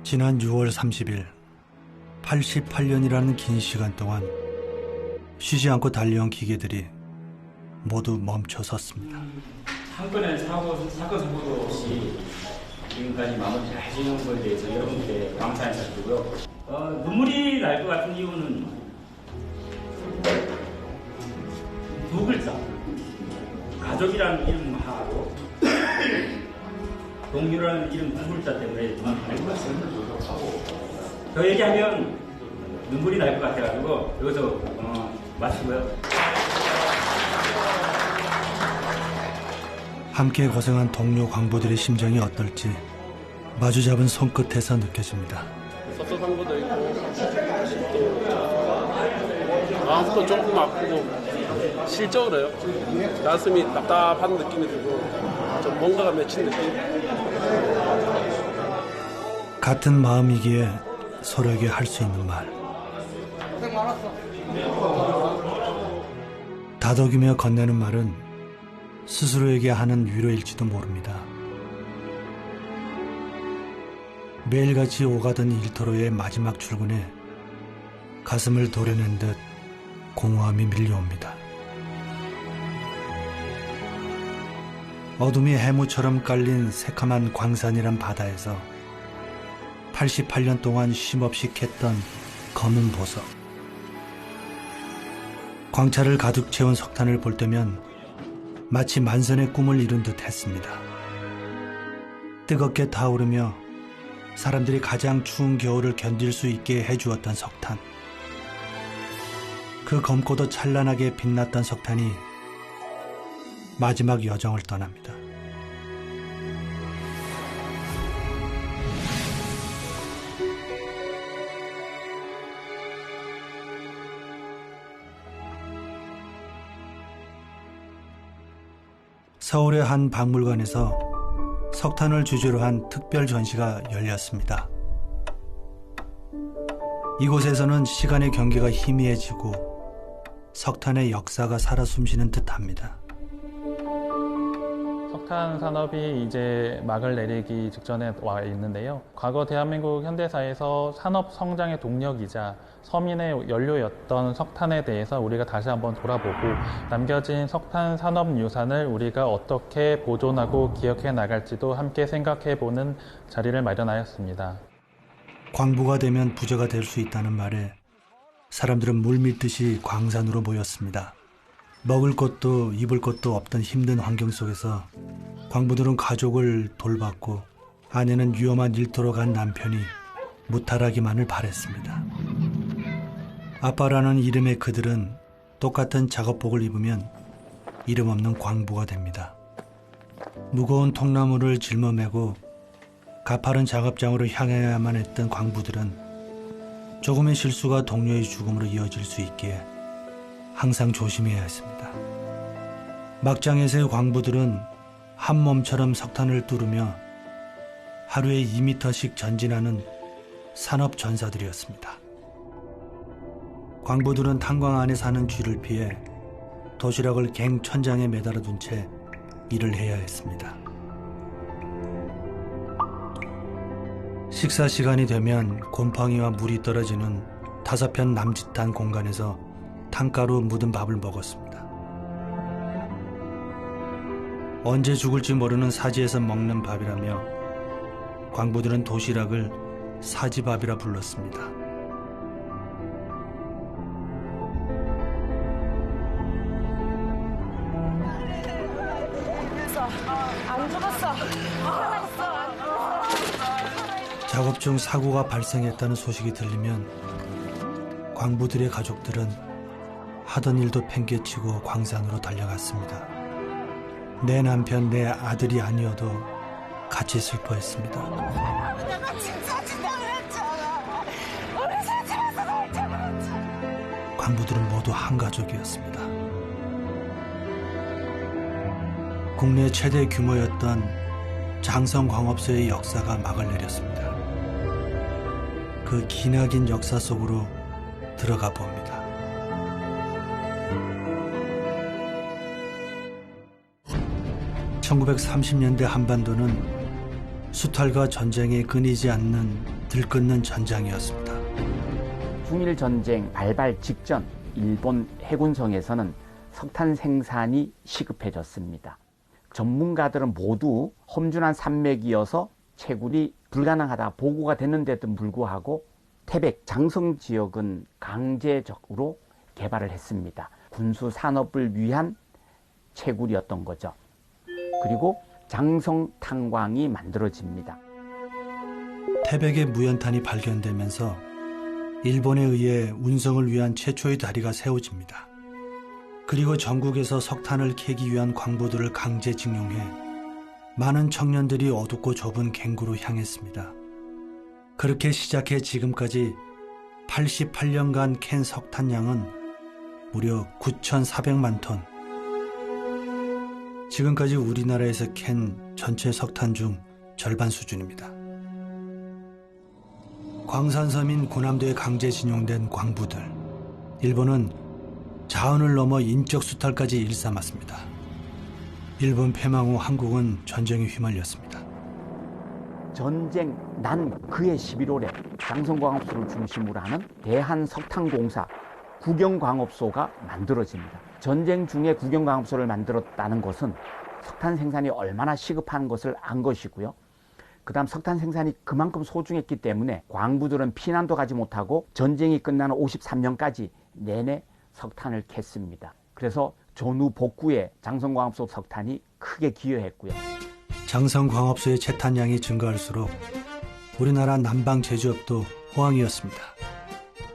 지난 6월 30일 88년이라는 긴 시간 동안 쉬지 않고 달려온 기계들이 모두 멈춰 섰습니다. 한 건의 사건 사고도 없이 지금까지 마무리 잘 지은 것에 대해서 여러분께 감사의 말씀드리고요. 눈물이 날 것 같은 이유는 두 글자, 가족이라는 이름 하고 동료라는 이름 두 글자 때문에 눈물이 날 것 같습니다. 더 얘기하면 눈물이 날 것 같아가지고 여기서 마치고요. 함께 고생한 동료 광부들의 심정이 어떨지 마주잡은 손끝에서 느껴집니다. 섭섭한 것도 있고 마음도 조금 아프고 실적으로요. 가슴이 답답한 느낌이 들고 좀 뭔가가 맺힌 느낌. 같은 마음이기에 서로에게 할 수 있는 말. 고생 많았어. 다독이며 건네는 말은 스스로에게 하는 위로일지도 모릅니다. 매일같이 오가던 일터로의 마지막 출근에 가슴을 도려낸 듯 공허함이 밀려옵니다. 어둠이 해무처럼 깔린 새카만 광산이란 바다에서 88년 동안 쉼없이 캤던 검은 보석. 광차를 가득 채운 석탄을 볼 때면 마치 만선의 꿈을 이룬 듯 했습니다. 뜨겁게 타오르며 사람들이 가장 추운 겨울을 견딜 수 있게 해주었던 석탄. 그 검고도 찬란하게 빛났던 석탄이 마지막 여정을 떠납니다. 서울의 한 박물관에서 석탄을 주제로 한 특별 전시가 열렸습니다. 이곳에서는 시간의 경계가 희미해지고 석탄의 역사가 살아 숨쉬는 듯합니다. 석탄 산업이 이제 막을 내리기 직전에 와 있는데요. 과거 대한민국 현대사에서 산업 성장의 동력이자 서민의 연료였던 석탄에 대해서 우리가 다시 한번 돌아보고 남겨진 석탄 산업 유산을 우리가 어떻게 보존하고 기억해 나갈지도 함께 생각해보는 자리를 마련하였습니다. 광부가 되면 부자가 될 수 있다는 말에 사람들은 물밀듯이 광산으로 모였습니다. 먹을 것도 입을 것도 없던 힘든 환경 속에서 광부들은 가족을 돌봤고 아내는 위험한 일터로 간 남편이 무탈하기만을 바랬습니다. 아빠라는 이름의 그들은 똑같은 작업복을 입으면 이름 없는 광부가 됩니다. 무거운 통나무를 짊어매고 가파른 작업장으로 향해야만 했던 광부들은 조금의 실수가 동료의 죽음으로 이어질 수 있기에 항상 조심해야 했습니다. 막장에서의 광부들은 한 몸처럼 석탄을 뚜르며 하루에 2m씩 전진하는 산업 전사들이었습니다. 광부들은 탄광 안에 사는 쥐를 피해 도시락을 갱 천장에 매달아 둔 채 일을 해야 했습니다. 식사 시간이 되면 곰팡이와 물이 떨어지는 5편 남짓한 공간에서 탄가루 묻은 밥을 먹었습니다. 언제 죽을지 모르는 사지에서 먹는 밥이라며 광부들은 도시락을 사지밥이라 불렀습니다. 안 죽었어. 작업 중 사고가 발생했다는 소식이 들리면 광부들의 가족들은 하던 일도 팽개치고 광산으로 달려갔습니다. 내 남편, 내 아들이 아니어도 같이 슬퍼했습니다. 내가 집 사준다고 그랬잖아. 우리 사집에서 살자고 그랬잖아. 광부들은 모두 한 가족이었습니다. 국내 최대 규모였던 장성광업소의 역사가 막을 내렸습니다. 그 기나긴 역사 속으로 들어가 봅니다. 1930년대 한반도는 수탈과 전쟁에 끊이지 않는 들끓는 전장이었습니다. 중일 전쟁 발발 직전 일본 해군성에서는 석탄 생산이 시급해졌습니다. 전문가들은 모두 험준한 산맥이어서 채굴이 불가능하다 보고가 됐는데도 불구하고 태백, 장성 지역은 강제적으로 개발을 했습니다. 군수 산업을 위한 채굴이었던 거죠. 그리고 장성 탄광이 만들어집니다. 태백의 무연탄이 발견되면서 일본에 의해 운송을 위한 최초의 다리가 세워집니다. 그리고 전국에서 석탄을 캐기 위한 광부들을 강제 징용해 많은 청년들이 어둡고 좁은 갱구로 향했습니다. 그렇게 시작해 지금까지 88년간 캔 석탄량은 무려 9,400만 톤. 지금까지 우리나라에서 캔 전체 석탄 중 절반 수준입니다. 광산섬인 고남도에 강제 징용된 광부들. 일본은 자원을 넘어 인적 수탈까지 일삼았습니다. 일본 패망 후 한국은 전쟁에 휘말렸습니다. 전쟁 난 그해 11월에 장성광업소를 중심으로 하는 대한석탄공사 국영광업소가 만들어집니다. 전쟁 중에 국영광업소를 만들었다는 것은 석탄 생산이 얼마나 시급한 것을 안 것이고요. 그 다음 석탄 생산이 그만큼 소중했기 때문에 광부들은 피난도 가지 못하고 전쟁이 끝나는 53년까지 내내 석탄을 캤습니다. 그래서 전후 복구에 장성광업소 석탄이 크게 기여했고요. 장성광업소의 채탄량이 증가할수록 우리나라 남방 제조업도 호황이었습니다.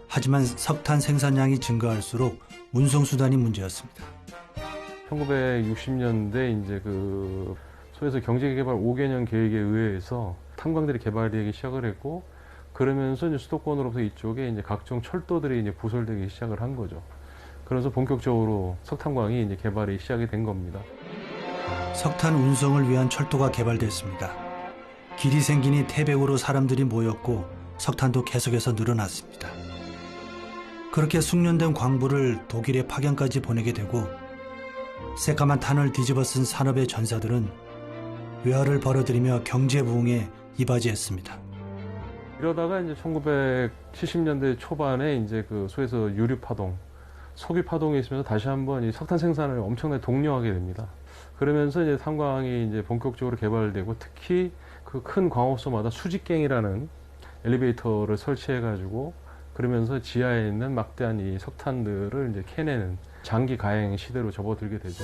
하지만 석탄 생산량이 증가할수록 운송수단이 문제였습니다. 1960년대 이제 그 소에서 경제개발 5개년 계획에 의해서 탄광들이 개발되기 시작을 했고, 그러면서 이제 수도권으로부터 이쪽에 이제 각종 철도들이 이제 부설되기 시작을 한 거죠. 그래서 본격적으로 석탄광이 이제 개발이 시작이 된 겁니다. 석탄 운송을 위한 철도가 개발됐습니다. 길이 생기니 태백으로 사람들이 모였고 석탄도 계속해서 늘어났습니다. 그렇게 숙련된 광부를 독일에 파견까지 보내게 되고 새까만 탄을 뒤집어 쓴 산업의 전사들은 외화를 벌어들이며 경제 부흥에 이바지했습니다. 이러다가 이제 1970년대 초반에 이제 그 소에서 유류 파동, 석유 파동이 있으면서 다시 한번 이 석탄 생산을 엄청나게 독려하게 됩니다. 그러면서 이제 탄광이 이제 본격적으로 개발되고, 특히 그 큰 광업소마다 수직갱이라는 엘리베이터를 설치해가지고 그러면서 지하에 있는 막대한 이 석탄들을 이제 캐내는 장기 가행 시대로 접어들게 되죠.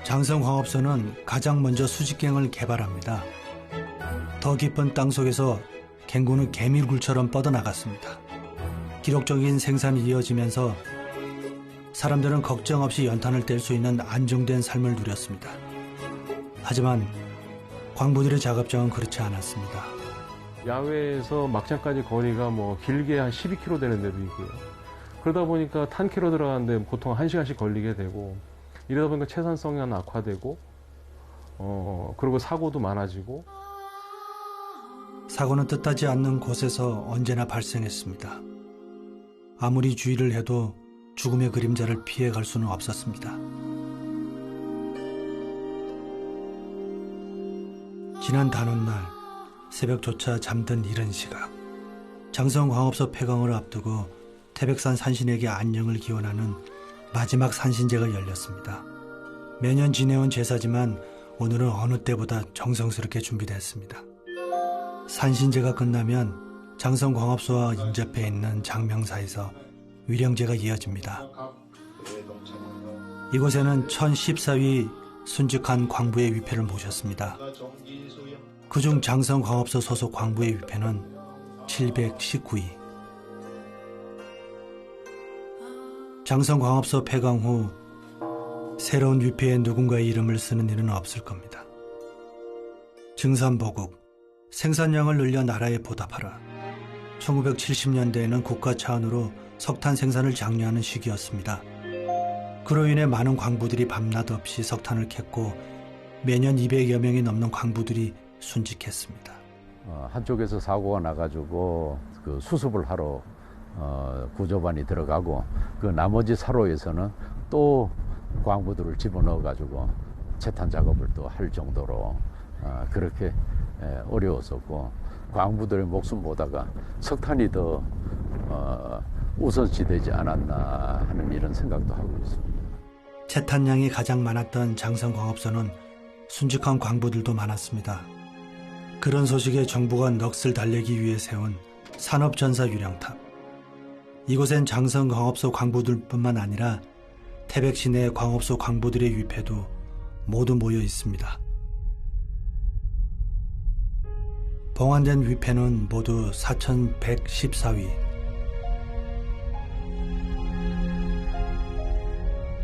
장성광업소는 가장 먼저 수직갱을 개발합니다. 더 깊은 땅 속에서 갱구는 개미굴처럼 뻗어나갔습니다. 기록적인 생산이 이어지면서 사람들은 걱정 없이 연탄을 뗄 수 있는 안정된 삶을 누렸습니다. 하지만 광부들의 작업장은 그렇지 않았습니다. 야외에서 막장까지 거리가 뭐 길게 한 12km 되는 데도 있고요. 그러다 보니까 탄캐로 들어가는데 보통 1시간씩 걸리게 되고, 이러다 보니까 채산성이 악화되고, 그리고 사고도 많아지고. 사고는 뜻하지 않는 곳에서 언제나 발생했습니다. 아무리 주의를 해도 죽음의 그림자를 피해갈 수는 없었습니다. 지난 단오날 새벽조차 잠든 이른 시각, 장성광업소 폐광을 앞두고 태백산 산신에게 안녕을 기원하는 마지막 산신제가 열렸습니다. 매년 지내온 제사지만 오늘은 어느 때보다 정성스럽게 준비됐습니다. 산신제가 끝나면 장성광업소와 인접해 있는 장명사에서 위령제가 이어집니다. 이곳에는 1014위 순직한 광부의 위패를 모셨습니다. 그중 장성광업소 소속 광부의 위패는 719위. 장성광업소 폐광 후 새로운 위패에 누군가의 이름을 쓰는 일은 없을 겁니다. 증산보국, 생산량을 늘려 나라에 보답하라. 1970년대에는 국가 차원으로 석탄 생산을 장려하는 시기였습니다. 그로 인해 많은 광부들이 밤낮 없이 석탄을 캤고 매년 200여 명이 넘는 광부들이 순직했습니다. 한쪽에서 사고가 나가지고 그 수습을 하러 구조반이 들어가고, 그 나머지 사로에서는 또 광부들을 집어넣어 가지고 채탄 작업을 또 할 정도로 그렇게 어려웠었고 광부들의 목숨 보다가 석탄이 더 우선시되지 않았나 하는 이런 생각도 하고 있습니다. 채탄량이 가장 많았던 장성광업소는 순직한 광부들도 많았습니다. 그런 소식에 정부가 넋을 달래기 위해 세운 산업전사 유령탑. 이곳엔 장성광업소 광부들뿐만 아니라 태백시 내 광업소 광부들의 위패도 모두 모여 있습니다. 봉안된 위패는 모두 4,114위.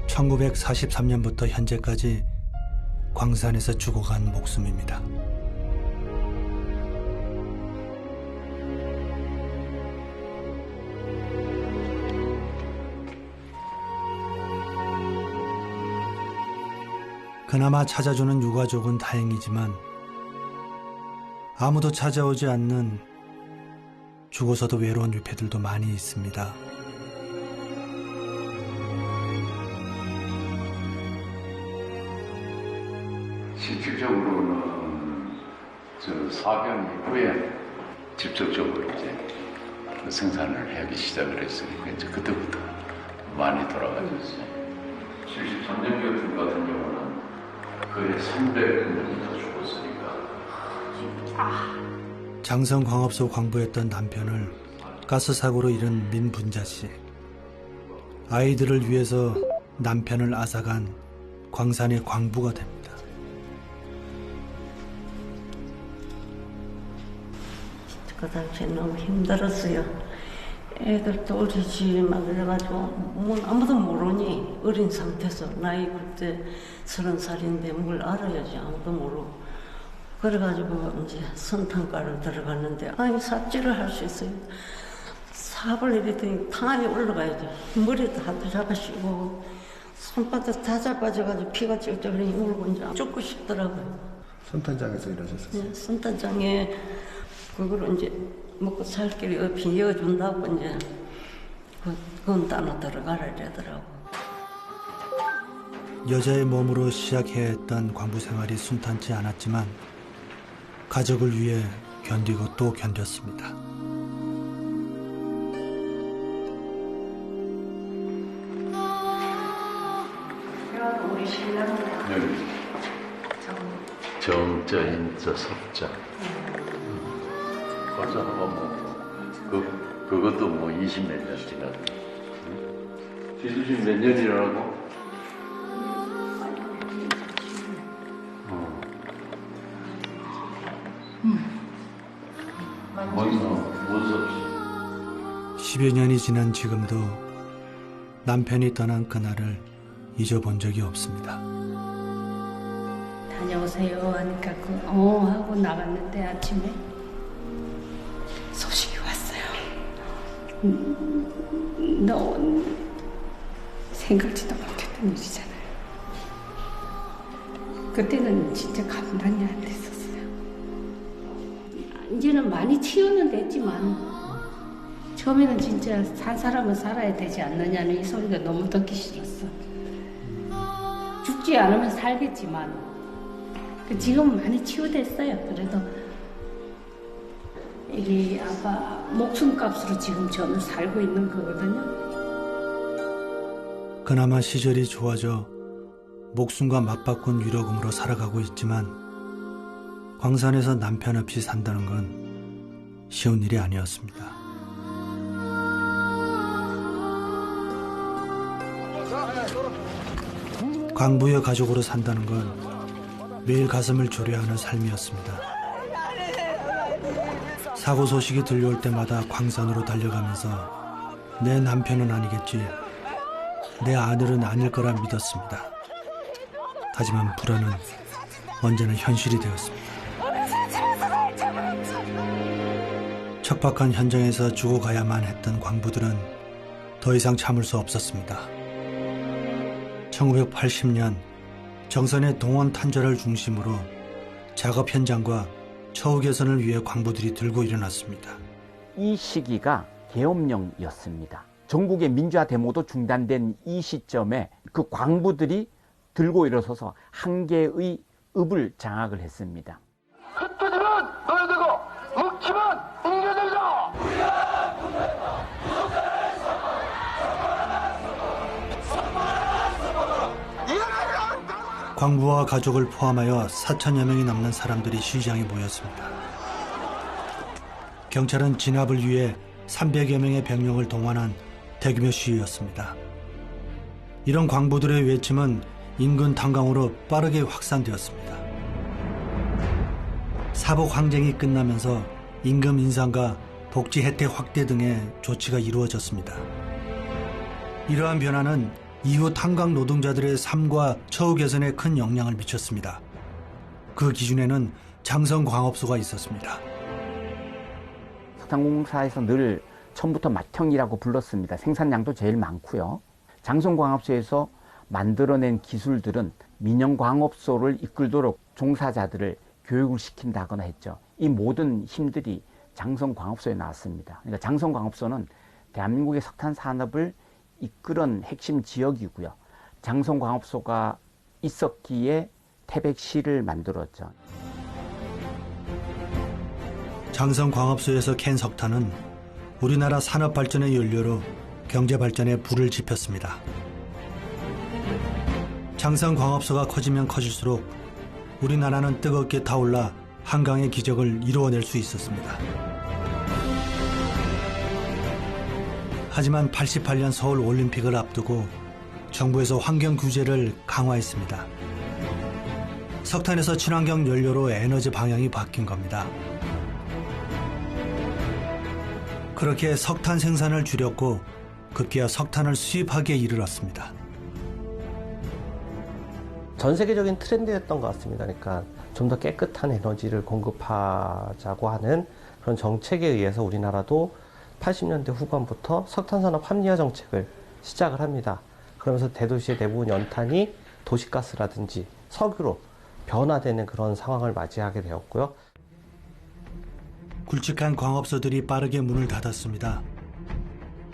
1943년부터 현재까지 광산에서 죽어간 목숨입니다. 그나마 찾아주는 유가족은 다행이지만 아무도 찾아오지 않는 죽어서도 외로운 위패들도 많이 있습니다. 실질적으로는 사병 이후에 직접적으로 이제 생산을 하기 시작을 했으니까 이제 그때부터 많이 돌아가셨어요. 73년경 같은 경우는 거의 300명 더 죽었으니까. 장성광업소 광부였던 남편을 가스사고로 잃은 민분자 씨. 아이들을 위해서 남편을 앗아간 광산의 광부가 됩니다. 그 당시에 너무 힘들었어요. 애들도 어리지만 그래가지고 뭘 아무도 모르니 어린 상태에서 나이 그때 30살인데 뭘 알아야지 아무도 모르고 그래가지고 이제 선탄가를 들어갔는데 아니 삽질을 할 수 있어요. 삽을 이랬더니 탄이 올라가야죠. 머리도 하도 잡아씌고 손바닥 다 잡아져가지고 피가 찔찔 울고 이제 죽고 싶더라고요. 선탄장에서 일하셨어요? 네, 선탄장에 그걸 이제 먹고 살 길이 없이 이어준다고 이제 그건 따로 들어가라 이러더라고. 여자의 몸으로 시작해야 했던 광부 생활이 순탄치 않았지만 가족을 위해 견디고 또 견뎠습니다. 우리 신랑이야. 여기 정자인자 섭자. 벌써 한번 그것도 20몇 년 지났다. 지수님 몇 년이라고? 무섭지. 10여 년이 지난 지금도 남편이 떠난 그날을 잊어본 적이 없습니다. 다녀오세요 하니까 하고 나갔는데 아침에 소식이 왔어요. 너 생각지도 못했던 일이잖아요. 그때는 진짜 감당이 안 됐었어요. 이제는 많이 치유는 됐지만 처음에는 진짜 산 사람은 살아야 되지 않느냐는 이 소리가 너무 듣기 싫었어. 죽지 않으면 살겠지만 지금은 많이 치유됐어요. 그래도 이게 아빠 목숨값으로 지금 저는 살고 있는 거거든요. 그나마 시절이 좋아져 목숨과 맞바꾼 위로금으로 살아가고 있지만 광산에서 남편 없이 산다는 건 쉬운 일이 아니었습니다. 광부의 가족으로 산다는 건 매일 가슴을 졸여하는 삶이었습니다. 사고 소식이 들려올 때마다 광산으로 달려가면서 내 남편은 아니겠지, 내 아들은 아닐 거라 믿었습니다. 하지만 불안은 언제나 현실이 되었습니다. 척박한 현장에서 죽어가야만 했던 광부들은 더 이상 참을 수 없었습니다. 1980년 정선의 동원 탄절을 중심으로 작업 현장과 처우 개선을 위해 광부들이 들고 일어났습니다. 이 시기가 계엄령이었습니다. 전국의 민주화 데모도 중단된 이 시점에 그 광부들이 들고 일어서서 한 개의 읍을 장악을 했습니다. 흩어져라! 광부와 가족을 포함하여 4천여 명이 넘는 사람들이 시장에 모였습니다. 경찰은 진압을 위해 300여 명의 병력을 동원한 대규모 시위였습니다. 이런 광부들의 외침은 인근 탄광으로 빠르게 확산되었습니다. 사복 항쟁이 끝나면서 임금 인상과 복지 혜택 확대 등의 조치가 이루어졌습니다. 이러한 변화는 이후 탄광 노동자들의 삶과 처우 개선에 큰 영향을 미쳤습니다. 그 기준에는 장성광업소가 있었습니다. 석탄공사에서 늘 처음부터 맏형이라고 불렀습니다. 생산량도 제일 많고요. 장성광업소에서 만들어낸 기술들은 민영광업소를 이끌도록 종사자들을 교육을 시킨다거나 했죠. 이 모든 힘들이 장성광업소에 나왔습니다. 그러니까 장성광업소는 대한민국의 석탄 산업을 이끌은 핵심 지역이고요. 장성광업소가 있었기에 태백시를 만들었죠. 장성광업소에서 캔 석탄은 우리나라 산업 발전의 연료로 경제 발전에 불을 지폈습니다. 장성광업소가 커지면 커질수록 우리나라는 뜨겁게 타올라 한강의 기적을 이루어낼 수 있었습니다. 하지만 88년 서울 올림픽을 앞두고 정부에서 환경 규제를 강화했습니다. 석탄에서 친환경 연료로 에너지 방향이 바뀐 겁니다. 그렇게 석탄 생산을 줄였고 급기야 석탄을 수입하기에 이르렀습니다. 전 세계적인 트렌드였던 것 같습니다. 그러니까 좀 더 깨끗한 에너지를 공급하자고 하는 그런 정책에 의해서 우리나라도 80년대 후반부터 석탄산업 합리화 정책을 시작을 합니다. 그러면서 대도시의 대부분 연탄이 도시가스라든지 석유로 변화되는 그런 상황을 맞이하게 되었고요. 굵직한 광업소들이 빠르게 문을 닫았습니다.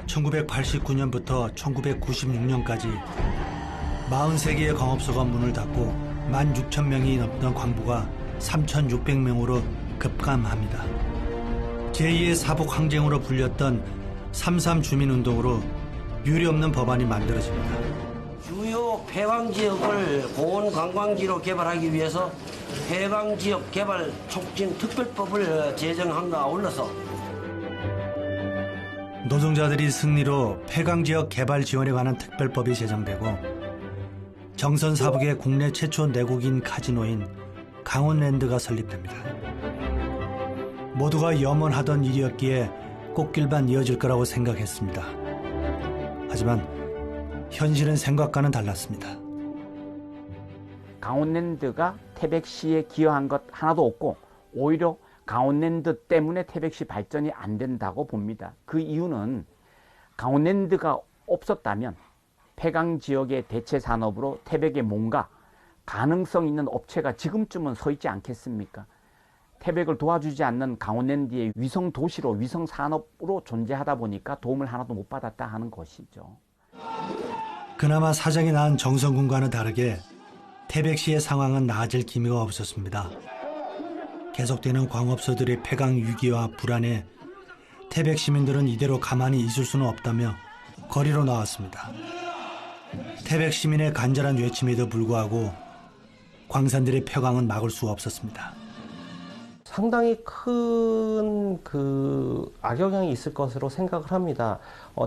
1989년부터 1996년까지 43개의 광업소가 문을 닫고 16,000명이 넘던 광부가 3,600명으로 급감합니다. 제2의 사복 항쟁으로 불렸던 3.3 주민운동으로 유례없는 법안이 만들어집니다. 주요 폐광지역을 보온관광지로 개발하기 위해서 폐광지역 개발 촉진 특별법을 제정함과 아울러서 노동자들이 승리로 폐광지역 개발 지원에 관한 특별법이 제정되고 정선 사북의 국내 최초 내국인 카지노인 강원랜드가 설립됩니다. 모두가 염원하던 일이었기에 꽃길만 이어질 거라고 생각했습니다. 하지만 현실은 생각과는 달랐습니다. 강원랜드가 태백시에 기여한 것 하나도 없고 오히려 강원랜드 때문에 태백시 발전이 안 된다고 봅니다. 그 이유는 강원랜드가 없었다면 폐광 지역의 대체 산업으로 태백에 뭔가 가능성 있는 업체가 지금쯤은 서 있지 않겠습니까? 태백을 도와주지 않는 강원랜드의 위성 도시로 위성 산업으로 존재하다 보니까 도움을 하나도 못 받았다 하는 것이죠. 그나마 사정이 나은 정선군과는 다르게 태백시의 상황은 나아질 기미가 없었습니다. 계속되는 광업소들의 폐광 위기와 불안에 태백 시민들은 이대로 가만히 있을 수는 없다며 거리로 나왔습니다. 태백 시민의 간절한 외침에도 불구하고 광산들의 폐광은 막을 수 없었습니다. 상당히 큰 악영향이 있을 것으로 생각을 합니다.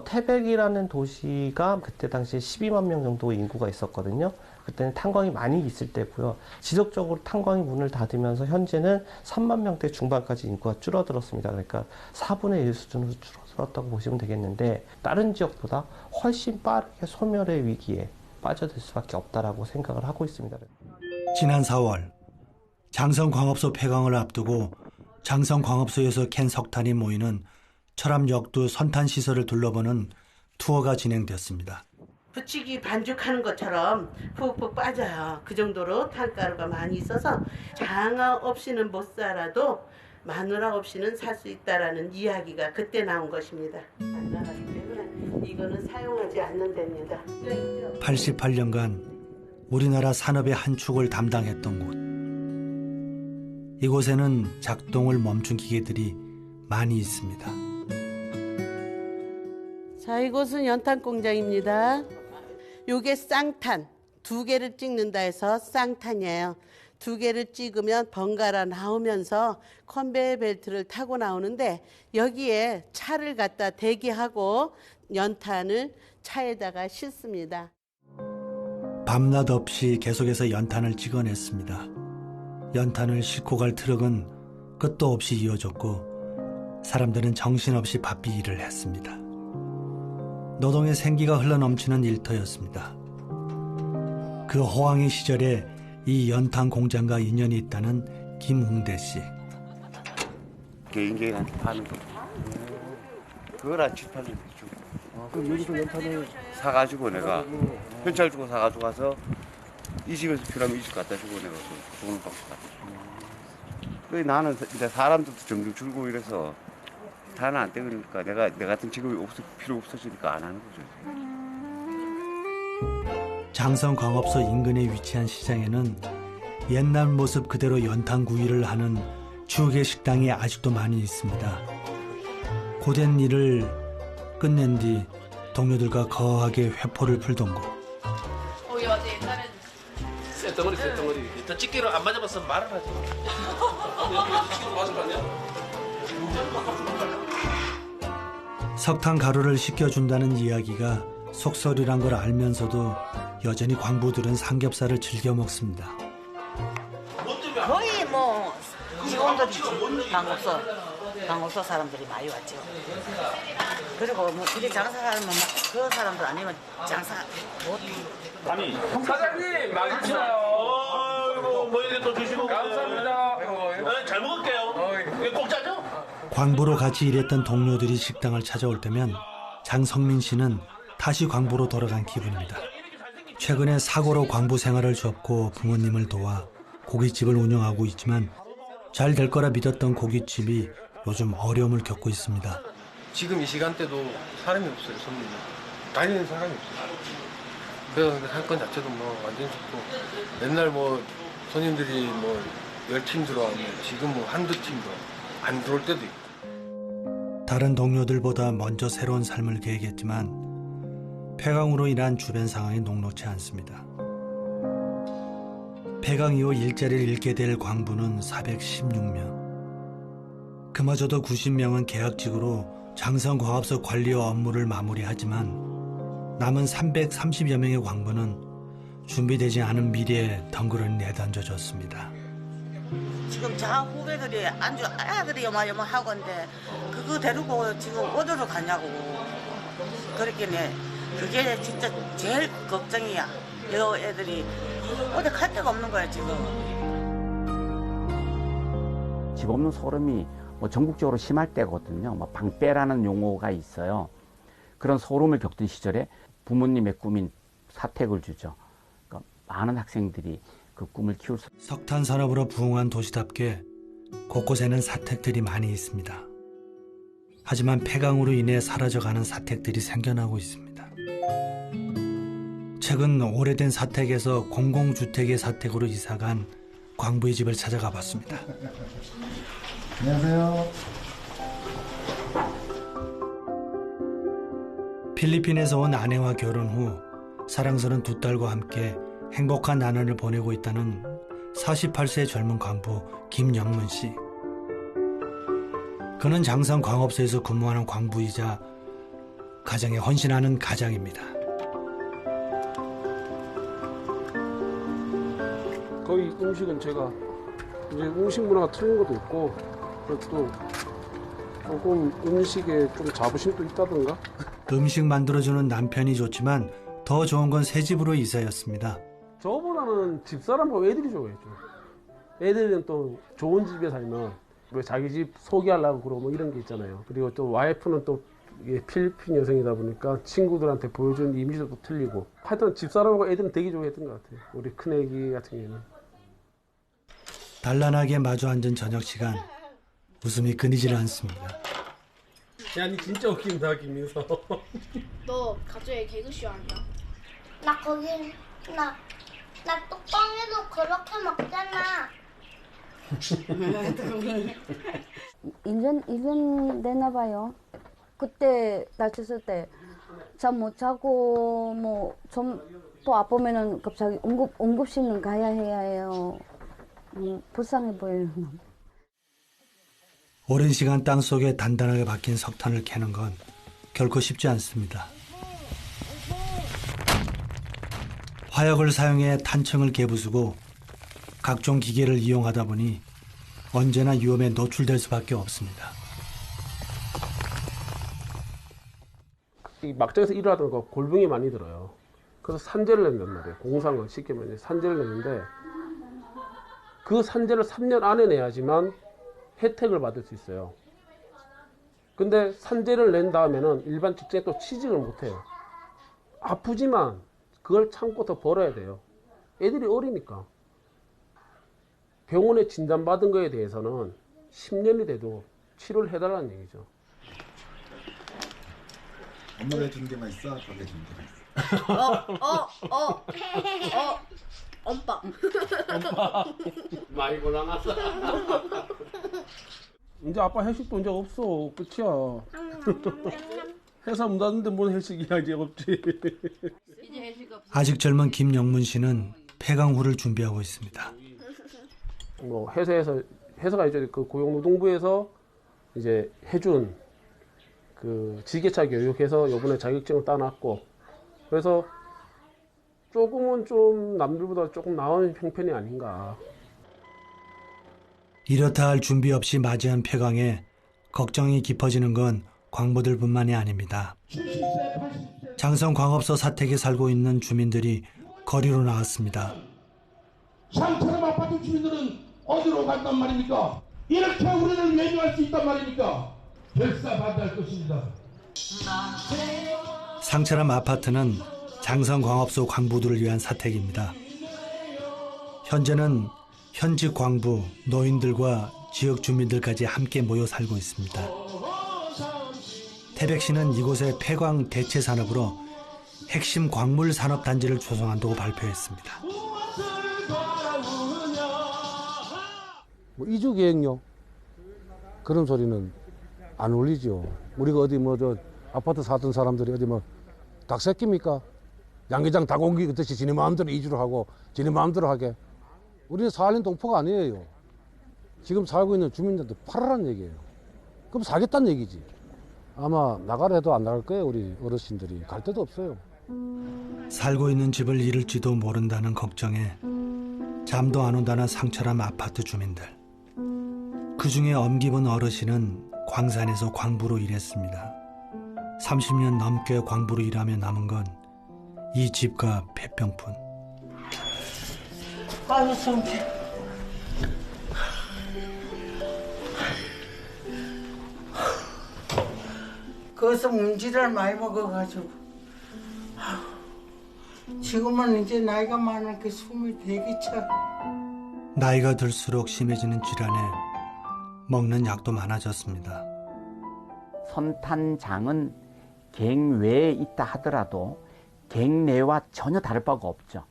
태백이라는 도시가 그때 당시에 12만 명 정도 인구가 있었거든요. 그때는 탄광이 많이 있을 때고요. 지속적으로 탄광이 문을 닫으면서 현재는 3만 명대 중반까지 인구가 줄어들었습니다. 그러니까 4분의 1 수준으로 줄어들었다고 보시면 되겠는데 다른 지역보다 훨씬 빠르게 소멸의 위기에 빠져들 수밖에 없다라고 생각을 하고 있습니다. 지난 4월 장성광업소 폐광을 앞두고 장성광업소에서 캔 석탄이 모이는 철암역두 선탄시설을 둘러보는 투어가 진행되었습니다. 부치기 반죽하는 것처럼 푹푹 빠져요. 그 정도로 탄가루가 많이 있어서 장어 없이는 못 살아도 마누라 없이는 살 수 있다라는 이야기가 그때 나온 것입니다. 안 나가기 때문에 이거는 사용하지 않는 데입니다. 88년간 우리나라 산업의 한 축을 담당했던 곳. 이곳에는 작동을 멈춘 기계들이 많이 있습니다. 자, 이곳은 연탄 공장입니다. 요게 쌍탄, 2개를 찍는다 해서 쌍탄이에요. 2개를 찍으면 번갈아 나오면서 컨베이어 벨트를 타고 나오는데 여기에 차를 갖다 대기하고 연탄을 차에다가 싣습니다. 밤낮 없이 계속해서 연탄을 찍어냈습니다. 연탄을 싣고 갈 트럭은 끝도 없이 이어졌고 사람들은 정신없이 바삐 일을 했습니다. 노동의 생기가 흘러넘치는 일터였습니다. 그 호황의 시절에 이 연탄 공장과 인연이 있다는 김웅대 씨. 개인한테 파는 거. 그걸 안 칠팔는 거죠. 그럼 여기서 연탄을 사가지고 내가 현찰 주고 사가지고 가서 이 집에서 필요하면 이 집 갖다 주고 내가 돈을 받고 갔죠. 그래 나는 이제 사람들도 점점 줄고 이래서 다는 안 떼그러니까 내 같은 직업이 필요 없어지니까 안 하는 거죠. 장성광업소 인근에 위치한 시장에는 옛날 모습 그대로 연탄 구이를 하는 추억의 식당이 아직도 많이 있습니다. 고된 일을 끝낸 뒤 동료들과 거하게 회포를 풀던 곳. 어제 옛날엔 쇳덩어리. 더 집게로 안 맞아봤으면 말을 하지. 집게로 맞아봤냐? 석탄 가루를 씻겨준다는 이야기가 속설이란 걸 알면서도 여전히 광부들은 삼겹살을 즐겨 먹습니다. 거의 뭐 직원들이지. 방업소 사람들이 많이 왔죠. 그리고 뭐 그리 장사하면 그 사람들 아니면 장사 못해. 아니 사장님 맛있어요. 뭐 이렇게 또 주시고 감사합니다. 잘 먹을게요. 이거 공짜죠? 광부로 같이 일했던 동료들이 식당을 찾아올 때면 장성민 씨는 다시 광부로 돌아간 기분입니다. 최근에 사고로 광부 생활을 접고 부모님을 도와 고깃집을 운영하고 있지만 잘 될 거라 믿었던 고깃집이 요즘 어려움을 겪고 있습니다. 지금 이 시간대도 사람이 없어요. 손님이 다니는 사람이 없어요. 그래서 상권 자체도 뭐 완전 좋고 옛날 뭐 손님들이 뭐 10팀 들어오면 지금 뭐 한두 팀도 안 들어올 때도 있고. 다른 동료들보다 먼저 새로운 삶을 계획했지만 폐강으로 인한 주변 상황이 녹록지 않습니다. 폐강 이후 일자리를 잃게 될 광부는 416명. 그마저도 90명은 계약직으로 장성광업소 관리와 업무를 마무리하지만 남은 330여 명의 광부는 준비되지 않은 미래에 덩그러니 내던져졌습니다. 지금 자 후배들이 안주 애들이 요마요마하고 있는데 그거 데리고 지금 어디로 가냐고. 그렇게네 그게 진짜 제일 걱정이야. 여 애들이 어디 갈 데가 없는 거야 지금. 집 없는 소름이 뭐 전국적으로 심할 때거든요. 뭐 방빼라는 용어가 있어요. 그런 소름을 겪던 시절에 부모님의 꿈인 사택을 주죠. 그러니까 많은 학생들이 그 꿈을 키울 수. 석탄 산업으로 부흥한 도시답게 곳곳에는 사택들이 많이 있습니다. 하지만 폐강으로 인해 사라져가는 사택들이 생겨나고 있습니다. 최근 오래된 사택에서 공공주택의 사택으로 이사간 광부의 집을 찾아가 봤습니다. 안녕하세요. 필리핀에서 온 아내와 결혼 후 사랑스러운 두 딸과 함께 행복한 나날을 보내고 있다는 48세 젊은 광부 김영문 씨. 그는 장성광업소에서 근무하는 광부이자 가정에 헌신하는 가장입니다. 거의 음식은 제가 이제 음식 문화가 틀린 것도 있고 그리고 또 조금 음식에 좀 자부심도 있다던가. 음식 만들어주는 남편이 좋지만 더 좋은 건 새 집으로 이사였습니다. 저보다는 집사람하고 애들이 좋아했죠. 애들은 또 좋은 집에 살면 뭐 자기 집 소개하려고 그러고 뭐 이런 게 있잖아요. 그리고 또 와이프는 또 이게 필리핀 여성이다 보니까 친구들한테 보여주는 이미지도 또 틀리고 하여튼 집사람하고 애들은 되게 좋아했던 것 같아요. 우리 큰애기 같은 경우에는. 단란하게 마주 앉은 저녁 시간 웃음이 끊이질 않습니다. 야, 니 진짜 웃긴다, 김민서. 너 가족의 개그쇼 아니야? 나 거기 나 뚜껑에도 그렇게 먹잖아. 인전 되나 봐요. 그때 다쳤을 때 잠 못 자고 뭐 좀 또 아프면은 갑자기 응급실은 가야 해야 해요. 불쌍해 보여요. 오랜 시간 땅속에 단단하게 박힌 석탄을 캐는 건 결코 쉽지 않습니다. 화약을 사용해 탄층을 개부수고 각종 기계를 이용하다 보니 언제나 위험에 노출될 수밖에 없습니다. 이 막장에서 일을 하던 거 골병이 많이 들어요. 그래서 산재를 낸단 말이에요. 공상을 쉽게 말해 산재를 내는데 그 산재를 3년 안에 내야지만 혜택을 받을 수 있어요. 근데 산재를 낸 다음에는 일반 직장에 또 취직을 못해요. 아프지만 그걸 참고 더 벌어야 돼요. 애들이 어리니까. 병원에 진단받은 거에 대해서는 10년이 돼도 치료를 해달라는 얘기죠. 엄마가 해주는 게만 있어? 아빠가 해주는 게만 있어? 엄빠. 많이 골라놨어. 이제 아빠 회식도 이제 없어. 끝이야. 회사 문 닫는데 뭔 회식이야. 이제 없지. 아직 젊은 김영문 씨는 폐강 후를 준비하고 있습니다. 뭐 회사가 이제 그 고용노동부에서 이제 해준 그 지게차 교육해서 요번에 자격증을 따놨고, 그래서 조금은 좀 남들보다 조금 나은 형편이 아닌가. 이렇다 할 준비 없이 맞이한 폐강에 걱정이 깊어지는 건 광부들뿐만이 아닙니다. 장성광업소 사택에 살고 있는 주민들이 거리로 나왔습니다. 상처럼 아파트 주민들은 어디로 간단 말입니까? 이렇게 우리를 외면할 수 있단 말입니까? 결사반대할 것입니다. 상처남 아파트는 장성광업소 광부들을 위한 사택입니다. 현재는 현직 광부, 노인들과 지역 주민들까지 함께 모여 살고 있습니다. 태백시는 이곳에 폐광 대체 산업으로 핵심 광물 산업 단지를 조성한다고 발표했습니다. 뭐 이주 계획요? 그런 소리는 안 울리죠. 우리가 어디 뭐 저 아파트 사던 사람들이 어디 뭐 닭새끼입니까? 양계장 닭옹기 그듯이 지네 마음대로 이주를 하고 지네 마음대로 하게. 우리는 사할린 동포가 아니에요. 지금 살고 있는 주민들한테 팔아라는 얘기예요. 그럼 사겠다는 얘기지. 아마 나가라 해도 안 나갈 거예요. 우리 어르신들이. 갈 데도 없어요. 살고 있는 집을 잃을지도 모른다는 걱정에 잠도 안 온다는 상처남 아파트 주민들. 그중에 엄기분 어르신은 광산에서 광부로 일했습니다. 30년 넘게 광부로 일하며 남은 건 이 집과 폐병뿐. 빠졌어. 거기서 문지를 많이 먹어가지고 지금은 이제 나이가 많으니까 숨이 되게 차. 나이가 들수록 심해지는 질환에 먹는 약도 많아졌습니다. 선탄장은 갱외에 있다 하더라도 갱내와 전혀 다를 바가 없죠.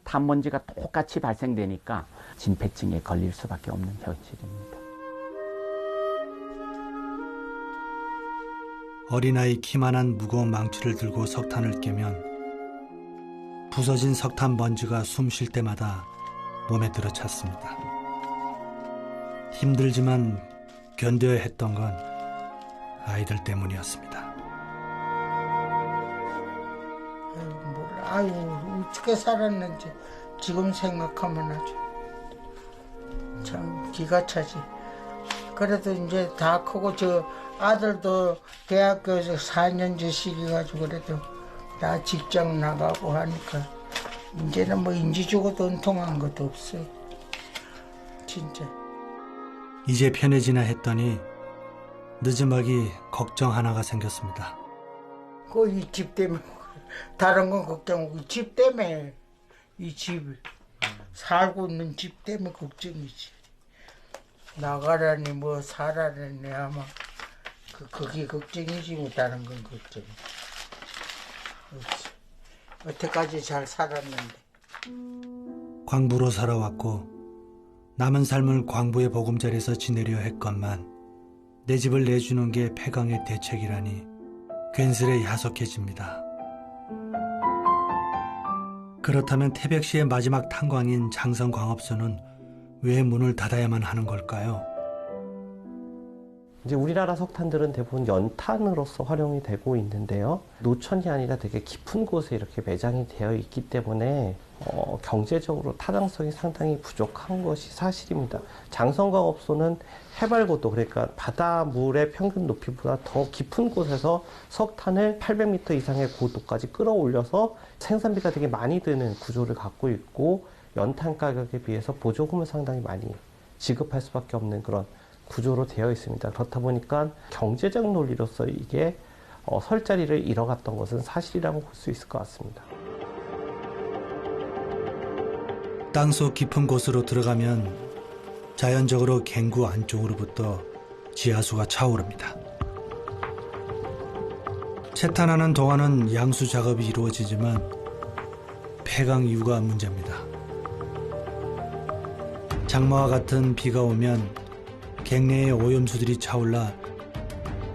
탄먼지가 똑같이 발생되니까 진폐증에 걸릴 수밖에 없는 현실입니다. 어린아이 키만한 무거운 망치를 들고 석탄을 깨면 부서진 석탄 먼지가 숨 쉴 때마다 몸에 들어찼습니다. 힘들지만 견뎌야 했던 건 아이들 때문이었습니다. 아유, 어떻게 살았는지 지금 생각하면 아주 참 기가 차지. 그래도 이제 다 크고 저 아들도 대학교에서 4년제 시켜가지고 그래도 다 직장 나가고 하니까 이제는 뭐 인지 주고도 은통한 것도 없어요. 진짜. 이제 편해지나 했더니 늦음하기 걱정 하나가 생겼습니다. 그 이 집 때문에 다른 건 걱정 없고 집 때문에 이 집 살고 있는 집 때문에 걱정이지. 나가라니 뭐 살아라니 아마 그게 걱정이지 뭐 다른 건 걱정 없지. 여태까지 잘 살았는데. 광부로 살아왔고 남은 삶을 광부의 보금자리에서 지내려 했건만 내 집을 내주는 게 폐강의 대책이라니 괜스레 야속해집니다. 그렇다면 태백시의 마지막 탄광인 장성광업소는 왜 문을 닫아야만 하는 걸까요? 이제 우리나라 석탄들은 대부분 연탄으로서 활용이 되고 있는데요. 노천이 아니라 되게 깊은 곳에 이렇게 매장이 되어 있기 때문에 경제적으로 타당성이 상당히 부족한 것이 사실입니다. 장성광업소는 해발고도, 그러니까 바다물의 평균 높이보다 더 깊은 곳에서 석탄을 800m 이상의 고도까지 끌어올려서 생산비가 되게 많이 드는 구조를 갖고 있고, 연탄 가격에 비해서 보조금을 상당히 많이 지급할 수밖에 없는 그런 구조로 되어 있습니다. 그렇다 보니까 경제적 논리로서 이게 설 자리를 잃어갔던 것은 사실이라고 볼 수 있을 것 같습니다. 땅속 깊은 곳으로 들어가면 자연적으로 갱구 안쪽으로부터 지하수가 차오릅니다. 채탄하는 동안은 양수 작업이 이루어지지만 폐강 이후가 문제입니다. 장마와 같은 비가 오면 갱내의 오염수들이 차올라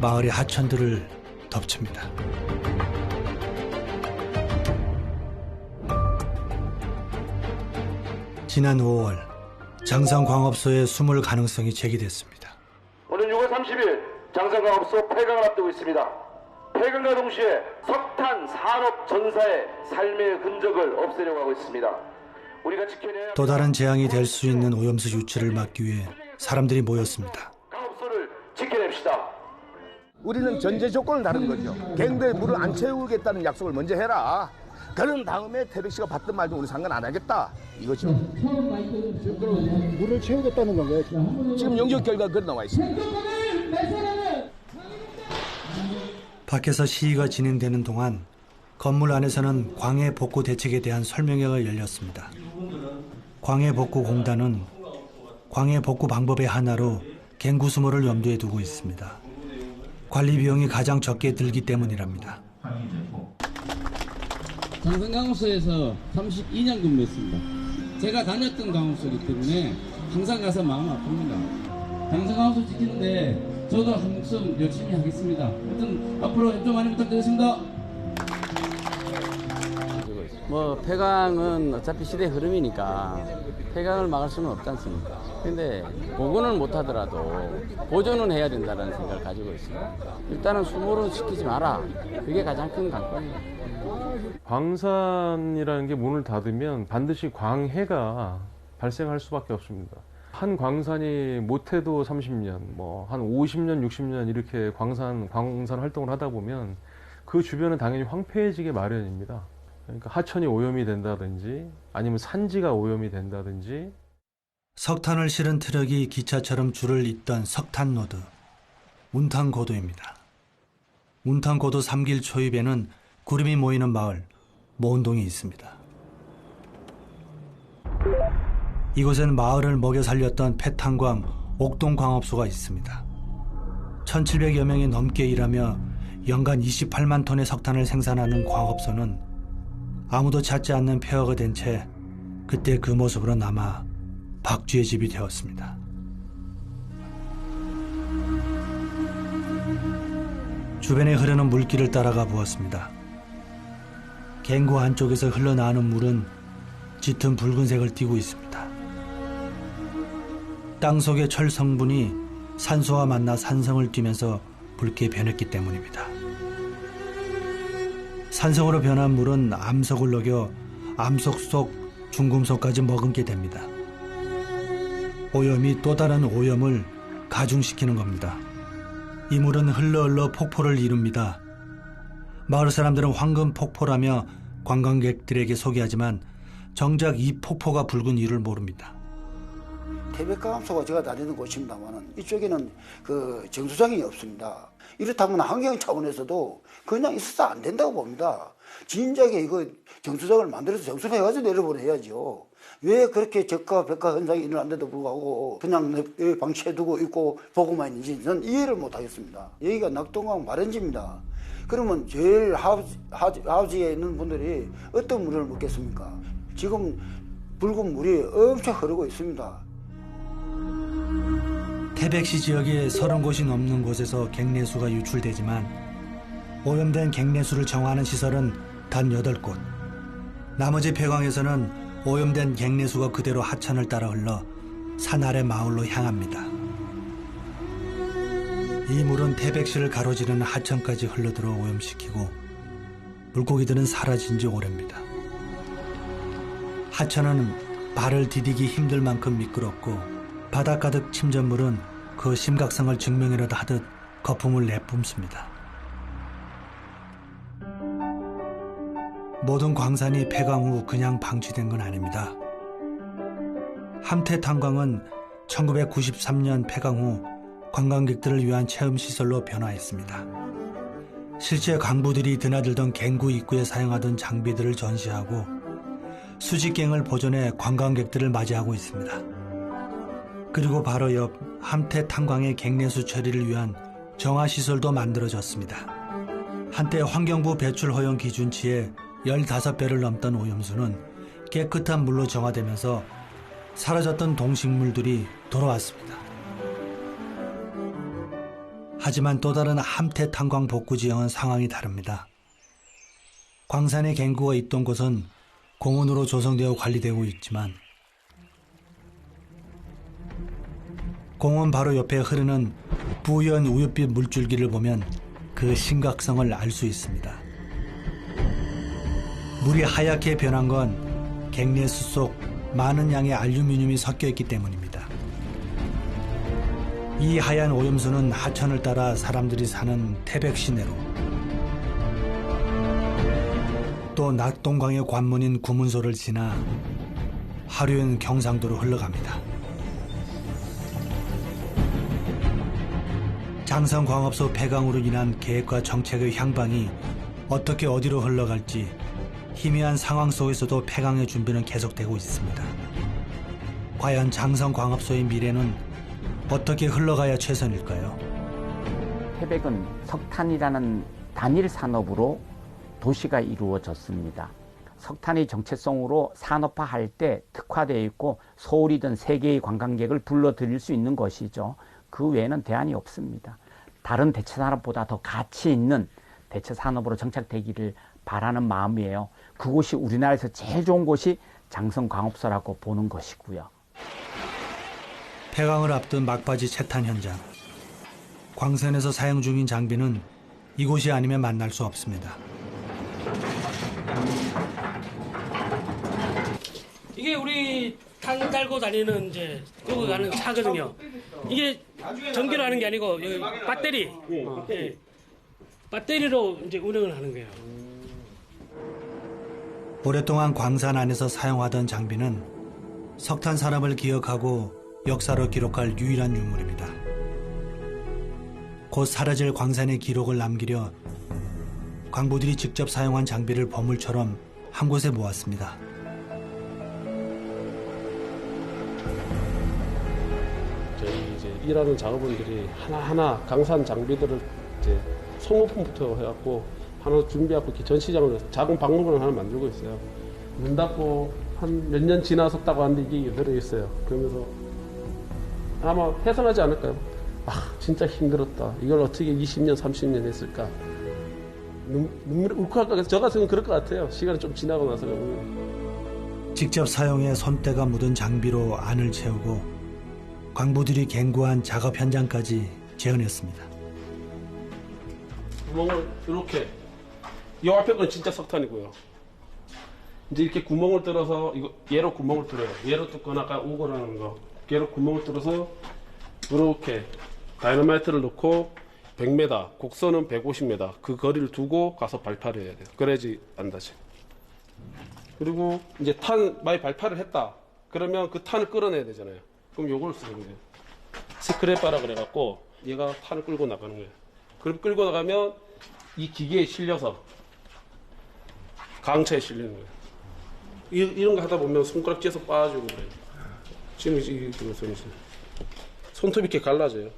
마을의 하천들을 덮칩니다. 지난 5월 장성광업소에 숨을 가능성이 제기됐습니다. 오늘 6월 30일 장성광업소 폐강을 앞두고 있습니다. 폐강과 동시에 석탄 산업 전사의 삶의 흔적을 없애려고 하고 있습니다. 우리가 지켜내야 또 다른 재앙이 될 수 있는 오염수 유출을 막기 위해 사람들이 모였습니다. 광업소를 지켜냅시다. 우리는 전제 조건을 다른 거죠. 갱도에 물을 안 채우겠다는 약속을 먼저 해라. 그런 다음에 태백시가 받든 말든 우리 상관 안 하겠다. 이거죠. 물을 채우겠다는 건가요? 지금 영적 결과가 그래 나와 있습니다. 밖에서 시위가 진행되는 동안 건물 안에서는 광해 복구 대책에 대한 설명회가 열렸습니다. 광해 복구 공단은 광해 복구 방법의 하나로 갱구 수모를 염두에 두고 있습니다. 관리 비용이 가장 적게 들기 때문이랍니다. 장성광업소에서 32년 근무했습니다. 제가 다녔던 광업소이기 때문에 항상 가서 마음 아픕니다. 장성광업소 지키는데 저도 한 목숨 열심히 하겠습니다. 하여튼 앞으로 협조 많이 부탁드리겠습니다. 뭐 폐강은 어차피 시대의 흐름이니까 폐강을 막을 수는 없지 않습니까? 근데 복원을 못하더라도 보존은 해야 된다는 생각을 가지고 있습니다. 일단은 수모를 시키지 마라. 그게 가장 큰 관건입니다. 광산이라는 게 문을 닫으면 반드시 광해가 발생할 수밖에 없습니다. 한 광산이 못해도 30년, 뭐 한 50년, 60년 이렇게 광산 활동을 하다 보면 그 주변은 당연히 황폐해지게 마련입니다. 그러니까 하천이 오염이 된다든지 아니면 산지가 오염이 된다든지. 석탄을 실은 트럭이 기차처럼 줄을 잇던 석탄노드, 운탄고도입니다. 운탄고도 3길 초입에는 구름이 모이는 마을 모운동이 있습니다. 이곳엔 마을을 먹여 살렸던 폐탄광 옥동광업소가 있습니다. 1,700여 명이 넘게 일하며 연간 28만 톤의 석탄을 생산하는 광업소는 아무도 찾지 않는 폐허가 된 채 그때 그 모습으로 남아 박쥐의 집이 되었습니다. 주변에 흐르는 물길을 따라가 보았습니다. 갱구 안쪽에서 흘러나오는 물은 짙은 붉은색을 띠고 있습니다. 땅속의 철 성분이 산소와 만나 산성을 띠면서 붉게 변했기 때문입니다. 산성으로 변한 물은 암석을 녹여 암석 속 중금속까지 머금게 됩니다. 오염이 또 다른 오염을 가중시키는 겁니다. 이 물은 흘러 폭포를 이룹니다. 마을 사람들은 황금 폭포라며 관광객들에게 소개하지만 정작 이 폭포가 붉은 이유를 모릅니다. 태백광업소가 제가 다니는 곳입니다만 이쪽에는 그 정수장이 없습니다. 이렇다면 환경 차원에서도 그냥 있어서 안 된다고 봅니다. 진작에 이거 정수장을 만들어서 정수해가지고 내려보내야죠. 왜 그렇게 적화 백화 현상이 일어났는데도 불구하고 그냥 방치해두고 있고 보고만 있는지 저는 이해를 못하겠습니다. 여기가 낙동강 발원지입니다. 그러면 제일 하우지에 있는 분들이 어떤 물을 먹겠습니까? 지금 붉은 물이 엄청 흐르고 있습니다. 태백시 지역에 30곳이 넘는 곳에서 갱내수가 유출되지만 오염된 갱내수를 정화하는 시설은 단 8곳. 나머지 폐광에서는 오염된 갱내수가 그대로 하천을 따라 흘러 산 아래 마을로 향합니다. 이 물은 태백시를 가로지르는 하천까지 흘러들어 오염시키고 물고기들은 사라진 지 오래입니다. 하천은 발을 디디기 힘들 만큼 미끄럽고 바다 가득 침전물은 그 심각성을 증명이라도 하듯 거품을 내뿜습니다. 모든 광산이 폐광 후 그냥 방치된 건 아닙니다. 함태 탄광은 1993년 폐광 후 관광객들을 위한 체험시설로 변화했습니다. 실제 광부들이 드나들던 갱구 입구에 사용하던 장비들을 전시하고 수직갱을 보존해 관광객들을 맞이하고 있습니다. 그리고 바로 옆 함태 탄광의 갱내수 처리를 위한 정화시설도 만들어졌습니다. 한때 환경부 배출 허용 기준치의 15배를 넘던 오염수는 깨끗한 물로 정화되면서 사라졌던 동식물들이 돌아왔습니다. 하지만 또 다른 함태 탄광 복구 지역은 상황이 다릅니다. 광산의 갱구가 있던 곳은 공원으로 조성되어 관리되고 있지만 공원 바로 옆에 흐르는 뿌연 우윳빛 물줄기를 보면 그 심각성을 알 수 있습니다. 물이 하얗게 변한 건 갱내수 속 많은 양의 알루미늄이 섞여 있기 때문입니다. 이 하얀 오염수는 하천을 따라 사람들이 사는 태백 시내로 또 낙동강의 관문인 구문소를 지나 하류엔 경상도로 흘러갑니다. 장성광업소 폐광으로 인한 계획과 정책의 향방이 어떻게 어디로 흘러갈지 희미한 상황 속에서도 폐광의 준비는 계속되고 있습니다. 과연 장성광업소의 미래는 어떻게 흘러가야 최선일까요? 태백은 석탄이라는 단일 산업으로 도시가 이루어졌습니다. 석탄의 정체성으로 산업화할 때 특화되어 있고 서울이든 세계의 관광객을 불러들일 수 있는 것이죠. 그 외에는 대안이 없습니다. 다른 대체산업보다 더 가치 있는 대체산업으로 정착되기를 바라는 마음이에요. 그곳이 우리나라에서 제일 좋은 곳이 장성광업소라고 보는 것이고요. 폐광을 앞둔 막바지 채탄 현장. 광산에서 사용 중인 장비는 이곳이 아니면 만날 수 없습니다. 이게 우리 탄 달고 다니는 이제 끌고 가는 차거든요. 이게 전기로 하는 게 아니고 여기 배터리, 예. 배터리로 이제 운영을 하는 거예요. 오랫동안 광산 안에서 사용하던 장비는 석탄 산업을 기억하고 역사로 기록할 유일한 유물입니다. 곧 사라질 광산의 기록을 남기려 광부들이 직접 사용한 장비를 보물처럼 한 곳에 모았습니다. 저희 이제 일하는 작업원들이 하나하나 강산 장비들을 이제 소모품부터 해갖고 하나 준비하고 이렇게 전시장으로 작은 박물관을 하나 만들고 있어요. 문 닫고 한 몇 년 지나섰다고 하는데 이게 들어있어요. 그러면서 아마 해산하지 않을까요? 아, 진짜 힘들었다. 이걸 어떻게 20년, 30년 했을까? 눈물이 울컥할 것 같아서 저 같으면 그럴 것 같아요. 시간이 좀 지나고 나서 보면. 직접 사용해 손때가 묻은 장비로 안을 채우고 광부들이 갱고한 작업 현장까지 재현했습니다. 구멍을 이렇게, 이 앞에 건 진짜 석탄이고요. 이제 이렇게 구멍을 뚫어서 이거 얘로 구멍을 뚫어요. 얘로 뚫거나 아까 우거라는 거. 얘로 구멍을 뚫어서 이렇게 다이너마이트를 넣고 100m, 곡선은 150m 그 거리를 두고 가서 발파를 해야 돼요. 그래야지 안 다쳐. 그리고 이제 많이 발파를 했다. 그러면 그 탄을 끌어내야 되잖아요. 그럼 요걸 쓰는 거예요. 스크랩바라 그래갖고 얘가 탄을 끌고 나가는 거예요. 그럼 끌고 나가면 이 기계에 실려서 강차에 실리는 거예요. 이런 거 하다 보면 손가락 째서 빠지고 그래요. 지금 이게 손톱이 이렇게 갈라져요.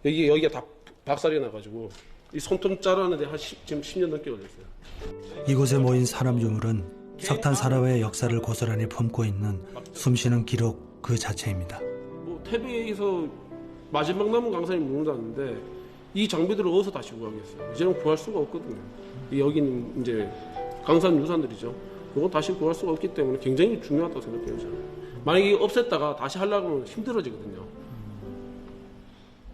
여기가 다 박살이 나가지고 이 손톱 자르는데 지금 10년 넘게 걸렸어요. 이곳에 모인 산업 유물은 석탄 산업의 역사를 고스란히 품고 있는 숨쉬는 기록 그 자체입니다. 뭐 태백에서 마지막 남은 강산이 묻는다는데 이 장비들을 어디서 다시 구하겠어요? 이제는 구할 수가 없거든요. 여기는 이제 강산 유산들이죠. 그건 다시 구할 수가 없기 때문에 굉장히 중요하다고 생각해요. 저는. 만약에 없앴다가 다시 하려면 힘들어지거든요.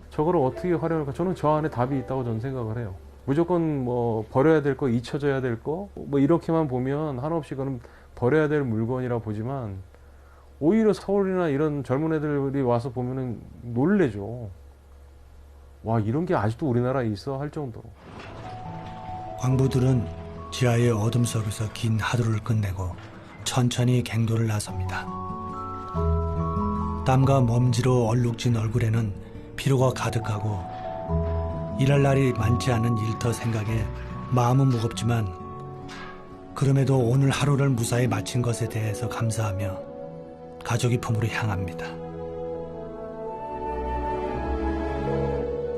저거를 어떻게 활용할까? 저는 저 안에 답이 있다고 저는 생각을 해요. 무조건 뭐 버려야 될 거, 잊혀져야 될 거, 뭐 이렇게만 보면 한없이 그는 버려야 될 물건이라 보지만 오히려 서울이나 이런 젊은 애들이 와서 보면은 놀래죠. 와, 이런 게 아직도 우리나라에 있어 할 정도로. 광부들은 지하의 어둠 속에서 긴 하루를 끝내고 천천히 갱도를 나섭니다. 땀과 먼지로 얼룩진 얼굴에는 피로가 가득하고 일할 날이 많지 않은 일터 생각에 마음은 무겁지만 그럼에도 오늘 하루를 무사히 마친 것에 대해서 감사하며 가족의 품으로 향합니다.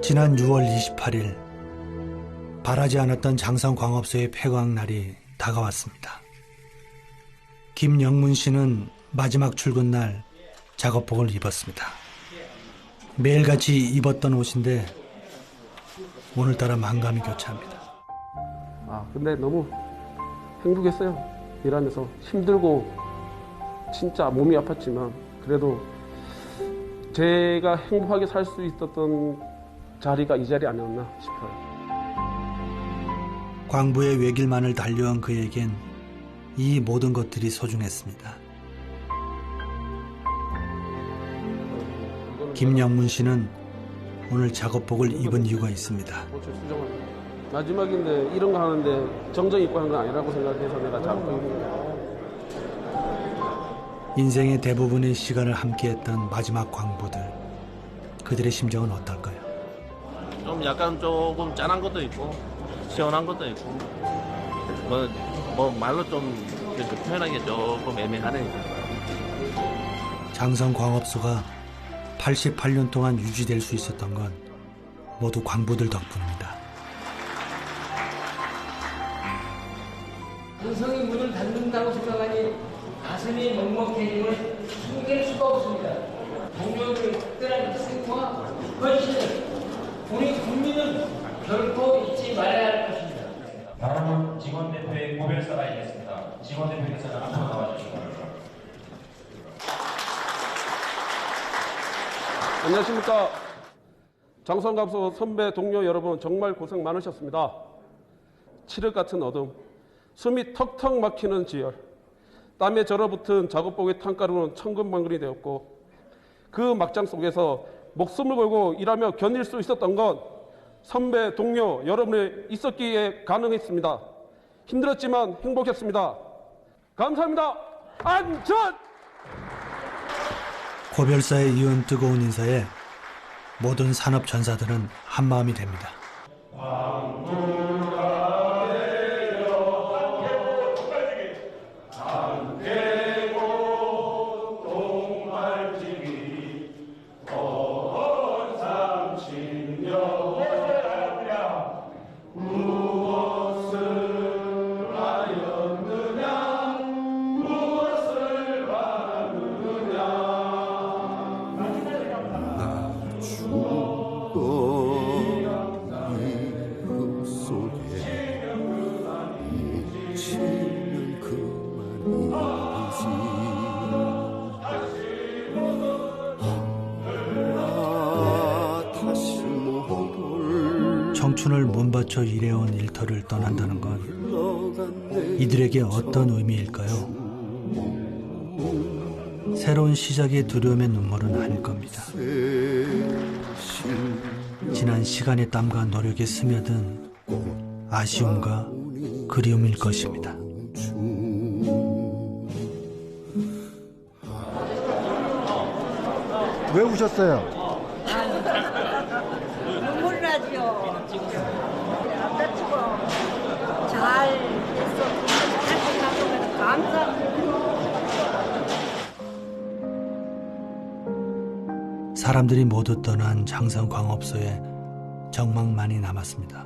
지난 6월 28일 바라지 않았던 장성광업소의 폐광날이 다가왔습니다. 김영문 씨는 마지막 출근 날 작업복을 입었습니다. 매일같이 입었던 옷인데 오늘따라 만감이 교차합니다. 근데 너무 행복했어요. 일하면서 힘들고 진짜 몸이 아팠지만 그래도 제가 행복하게 살 수 있었던 자리가 이 자리 아니었나 싶어요. 광부의 외길만을 달려온 그에겐 이 모든 것들이 소중했습니다. 김영문 씨는 오늘 작업복을 입은 이유가 있습니다. 마지막인데 이런 거 하는데 정정 입고 한 건 아니라고 생각해서 내가 작업복 입는 거예요. 인생의 대부분의 시간을 함께했던 마지막 광부들, 그들의 심정은 어떨까요? 좀 약간 조금 짠한 것도 있고 시원한 것도 있고 뭐 말로 좀 이렇게 표현하기 조금 애매하네요. 장성광업소가 88년 동안 유지될 수 있었던 건 모두 광부들 덕분입니다. 강성이 문을 닫는다고 생각하니 가슴이 먹먹해짐을 숨길 수가 없습니다. 동료들의 특별한 희생과 헌신을 우리 국민은 결코 잊지 말아야 할 것입니다. 다음은 직원대표의 고별사가 있겠습니다. 직원대표께서는 앞으로 나와주시기 바랍니다. 안녕하십니까. 장성광업소 선배 동료 여러분, 정말 고생 많으셨습니다. 칠흑 같은 어둠, 숨이 턱턱 막히는 지열, 땀에 절어붙은 작업복의 탄가루는 천근만근이 되었고 그 막장 속에서 목숨을 걸고 일하며 견딜 수 있었던 건 선배 동료 여러분이 있었기에 가능했습니다. 힘들었지만 행복했습니다. 감사합니다. 안전! 고별사에 이은 뜨거운 인사에 모든 산업 전사들은 한마음이 됩니다. 청춘을 몸바쳐 일해온 일터를 떠난다는 건 이들에게 어떤 의미일까요? 새로운 시작의 두려움의 눈물은 아닐 겁니다. 지난 시간의 땀과 노력에 스며든 아쉬움과 그리움일 것입니다. 왜 우셨어요? 눈물 나죠. 남자치고 잘 했어. 잘해서 감사합니다. 사람들이 모두 떠난 장성광업소에 정막만이 남았습니다.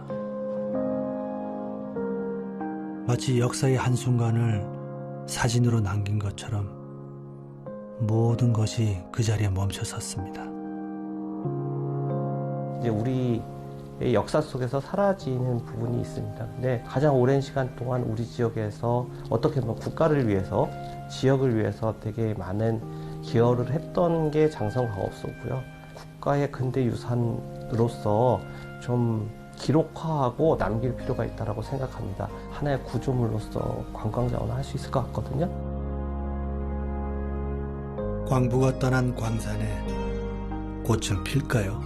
마치 역사의 한순간을 사진으로 남긴 것처럼 모든 것이 그 자리에 멈춰 섰습니다. 이제 우리 역사 속에서 사라지는 부분이 있습니다. 근데 가장 오랜 시간 동안 우리 지역에서 어떻게 보면 국가를 위해서, 지역을 위해서 되게 많은 기여를 했던 게 장성광업소고요. 국가의 근대 유산으로서 좀 기록화하고 남길 필요가 있다고 생각합니다. 하나의 구조물로서 관광자원을 할 수 있을 것 같거든요. 광부가 떠난 광산에 꽃은 필까요?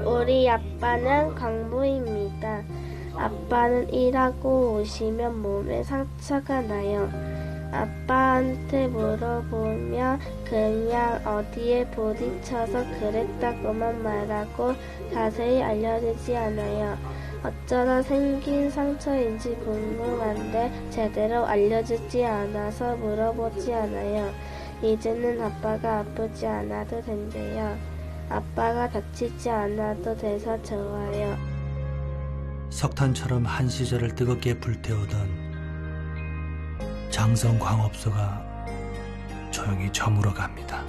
우리 아빠는 광부입니다. 아빠는 일하고 오시면 몸에 상처가 나요. 아빠한테 물어보면 그냥 어디에 부딪혀서 그랬다고만 말하고 자세히 알려주지 않아요. 어쩌다 생긴 상처인지 궁금한데 제대로 알려주지 않아서 물어보지 않아요. 이제는 아빠가 아프지 않아도 된대요. 아빠가 다치지 않아도 돼서 좋아요. 석탄처럼 한 시절을 뜨겁게 불태우던 장성광업소가 조용히 저물어 갑니다.